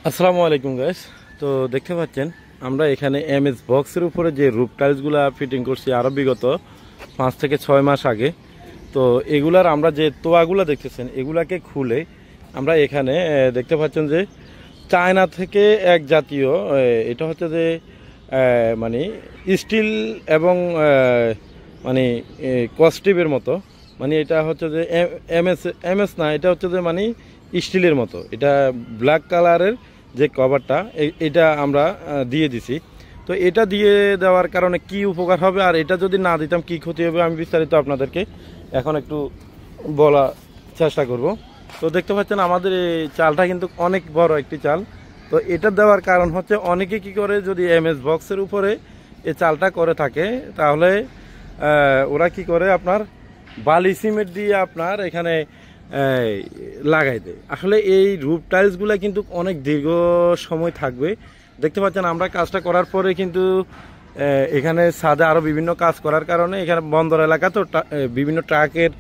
আসসালামু আলাইকুম গাইস। তো দেখতে পাচ্ছেন আমরা এখানে এমএস বক্সের উপরে যে রুফ টাইলসগুলো ফিটিং করছি আরও বিগত 5 থেকে 6 মাস আগে। তো এগুলার আমরা যে তোয়াগুলো দেখতেছেন এগুলাকে খুলে আমরা এখানে দেখতে পাচ্ছেন যে চায়না থেকে এক জাতীয় এটা হচ্ছে যে মানে স্টিল এবং মানে কস্টিভের মতো, মানে এটা হচ্ছে যে এমএস এমএস না, এটা হচ্ছে যে মানে স্টিলের মতো, এটা ব্ল্যাক কালারের যে কভারটা এটা আমরা দিয়ে দিছি। তো এটা দিয়ে দেওয়ার কারণে কি উপকার হবে আর এটা যদি না দিতাম কি ক্ষতি হবে আমি বিস্তারিত আপনাদেরকে এখন একটু বলার চেষ্টা করব। তো দেখতে পাচ্ছেন আমাদের এই চালটা কিন্তু অনেক বড় একটি চাল। তো এটা দেওয়ার কারণ হচ্ছে অনেকে কি করে, যদি এমএস বক্সের উপরে এই চালটা করে থাকে তাহলে ওরা কি করে আপনার বালি সিমেন্ট দিয়ে আপনার এখানে লাগাই দেয়। আসলে এই রুফ টাইলসগুলো কিন্তু অনেক দীর্ঘ সময় থাকবে। দেখতে পাচ্ছেন আমরা কাজটা করার পরে কিন্তু এখানে ছাদে আরও বিভিন্ন কাজ করার কারণে এখানে বন্দর এলাকা তো বিভিন্ন ট্রাকের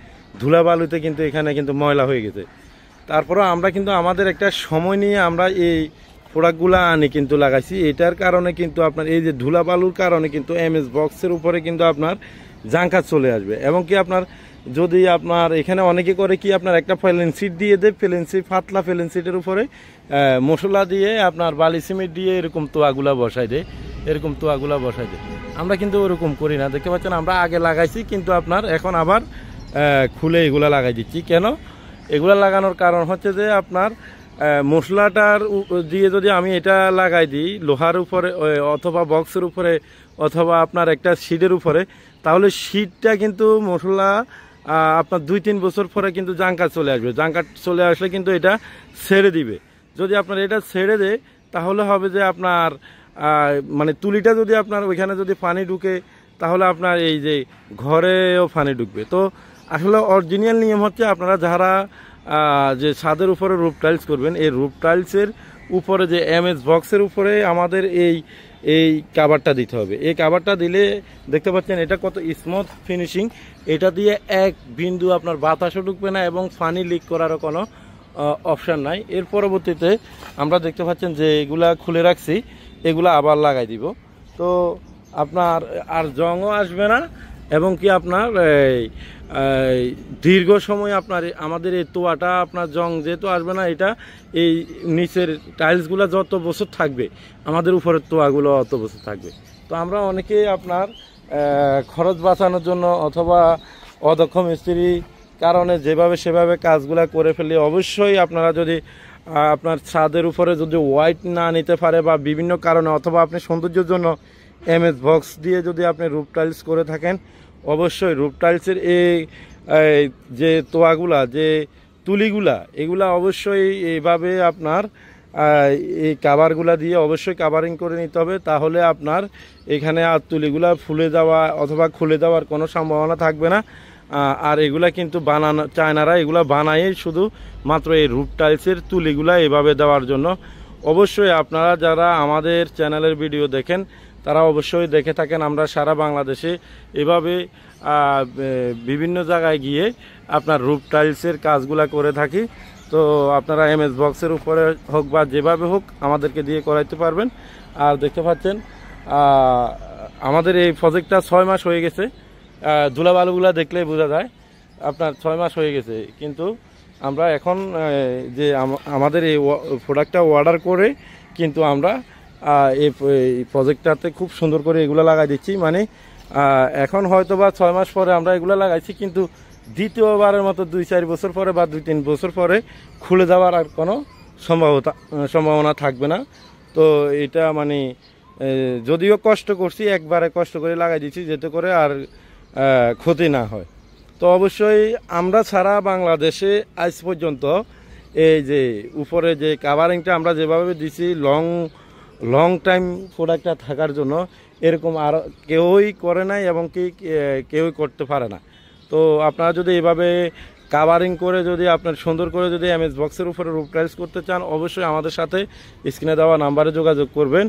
ধুলাবালুতে কিন্তু এখানে কিন্তু ময়লা হয়ে গেছে। তারপরে আমরা কিন্তু আমাদের একটা সময় নিয়ে আমরা এই প্রোডাক্টগুলো আনি কিন্তু লাগাইছি। এটার কারণে কিন্তু আপনার এই যে ধুলাবালুর কারণে কিন্তু এমএস বক্সের উপরে কিন্তু আপনার জাঙ্কার চলে আসবে। এবং কি আপনার যদি আপনার এখানে অনেকে করে কি আপনার একটা ফেলেন সিট দিয়ে দেয়, ফেলেন সিট পাতলা ফেলেন সিটের উপরে মশলা দিয়ে আপনার বালি সিমেন্ট দিয়ে এরকম তোয়াগুলা বসাই দেয়, এরকম তোয়াগুলা বসাই দেয়। আমরা কিন্তু ওরকম করি না। দেখতে পাচ্ছেন আমরা আগে লাগাইছি কিন্তু আপনার এখন আবার খুলে এগুলা লাগাই দিচ্ছি। কেন এগুলা লাগানোর কারণ হচ্ছে যে আপনার মশলাটার দিয়ে যদি আমি এটা লাগাই দিই লোহার উপরে অথবা বক্সের উপরে অথবা আপনার একটা শিটের উপরে, তাহলে শিটটা কিন্তু মশলা আপনার 2-3 বছর পরে কিন্তু জাঙ্কা চলে আসবে। জাঙ্কা চলে আসলে কিন্তু এটা ছেড়ে দিবে। যদি আপনার এটা ছেড়ে দেয় তাহলে হবে যে আপনার মানে তুলিটা যদি আপনার ওইখানে যদি পানি ঢুকে তাহলে আপনার এই যে ঘরেও পানি ঢুকবে। তো আসলে অরিজিনাল নিয়ম হচ্ছে আপনারা যারা যে ছাদের উপরে রুফ টাইলস করবেন, এই রুফ টাইলসের উপরে যে এমএস বক্সের উপরে আমাদের এই কাভারটা দিতে হবে। এই কাভারটা দিলে দেখতে পাচ্ছেন এটা কত স্মুথ ফিনিশিং। এটা দিয়ে এক বিন্দু আপনার বাতাসও ঢুকবে না এবং পানি লিক করারও কোনো অপশান নাই। এর পরবর্তীতে আমরা দেখতে পাচ্ছেন যে এগুলা খুলে রাখছি, এগুলা আবার লাগাই দিব। তো আপনার আর জংও আসবে না এবং কি আপনার দীর্ঘ সময় আপনার আমাদের এই তোয়াটা আপনার জং যেহেতু আসবে না, এটা এই নিচের টাইলসগুলো যত বছর থাকবে আমাদের উপরের তোয়াগুলো অত বছর থাকবে। তো আমরা অনেকে আপনার খরচ বাঁচানোর জন্য অথবা অদক্ষ মিস্ত্রি কারণে যেভাবে সেভাবে কাজগুলো করে ফেলি। অবশ্যই আপনারা যদি আপনার ছাদের উপরে যদি হোয়াইট না নিতে পারে বা বিভিন্ন কারণে অথবা আপনি সৌন্দর্যের জন্য এমএস বক্স দিয়ে যদি আপনি রুফ টাইলস করে থাকেন, অবশ্যই রুফ টাইলসের এই যে তোয়াগুলা যে তুলিগুলা এগুলা অবশ্যই এইভাবে আপনার এই কাভারগুলা দিয়ে অবশ্যই কাভারিং করে নিতে হবে। তাহলে আপনার এখানে আর তুলিগুলা ফুলে যাওয়া অথবা খুলে যাওয়ার কোনো সম্ভাবনা থাকবে না। আর এগুলা কিন্তু বানানো চায়নারা এগুলা বানায় শুধু মাত্র এই রুফ টাইলসের তুলিগুলা এভাবে দেওয়ার জন্য। অবশ্যই আপনারা যারা আমাদের চ্যানেলের ভিডিও দেখেন তারা অবশ্যই দেখে থাকেন আমরা সারা বাংলাদেশে এভাবে বিভিন্ন জায়গায় গিয়ে আপনার রুফ টাইলসের কাজগুলা করে থাকি। তো আপনারা এমএস বক্সের উপরে হোক বা যেভাবে হোক আমাদেরকে দিয়ে করাইতে পারবেন। আর দেখতে পাচ্ছেন আমাদের এই প্রজেক্টটা 6 মাস হয়ে গেছে। ধুলাবালুগুলা দেখলেই বোঝা যায় আপনার 6 মাস হয়ে গেছে। কিন্তু আমরা এখন যে আমাদের এই প্রোডাক্টটা অর্ডার করে কিন্তু আমরা এই প্রজেক্টটাতে খুব সুন্দর করে এগুলো লাগাই দিচ্ছি। মানে এখন হয়তো বা 6 মাস পরে আমরা এগুলো লাগাইছি, কিন্তু দ্বিতীয়বারের মতো 2-4 বছর পরে বা 2-3 বছর পরে খুলে যাওয়ার আর কোনো সম্ভাবনা থাকবে না। তো এটা মানে যদিও কষ্ট করছি, একবারে কষ্ট করে লাগাই দিচ্ছি যাতে করে আর ক্ষতি না হয়। তো অবশ্যই আমরা সারা বাংলাদেশে আজ পর্যন্ত এই যে উপরে যে কাভারিংটা আমরা যেভাবে দিছি লং টাইম প্রোডাক্টটা থাকার জন্য, এরকম আর কেউই করে নাই এবং কি কেউই করতে পারে না। তো আপনারা যদি এভাবে কাভারিং করে যদি আপনার সুন্দর করে যদি এমএস বক্সের উপরে রুফ টাইলস করতে চান, অবশ্যই আমাদের সাথে স্ক্রিনে দেওয়া নাম্বারে যোগাযোগ করবেন।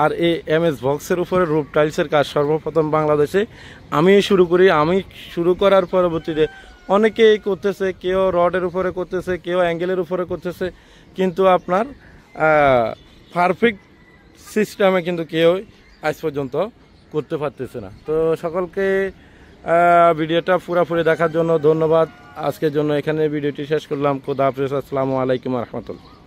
আর এই এমএস বক্সের উপরে রুফ টাইলসের কাজ সর্বপ্রথম বাংলাদেশে আমি শুরু করি। আমি শুরু করার পরবর্তীতে অনেকেই করতেছে, কেউ রডের উপরে করতেছে, কেউ অ্যাঙ্গেলের উপরে করতেছে, কিন্তু আপনার পারফেক্ট সিস্টেমে কিন্তু কেউ আজ পর্যন্ত করতে পারতেছে না। তো সকলকে ভিডিওটা পুরোপুরি দেখার জন্য ধন্যবাদ। আজকের জন্য এখানে ভিডিওটি শেষ করলাম। খোদা হাফেজ, আসসালামু আলাইকুম রহমতুল্লাহ।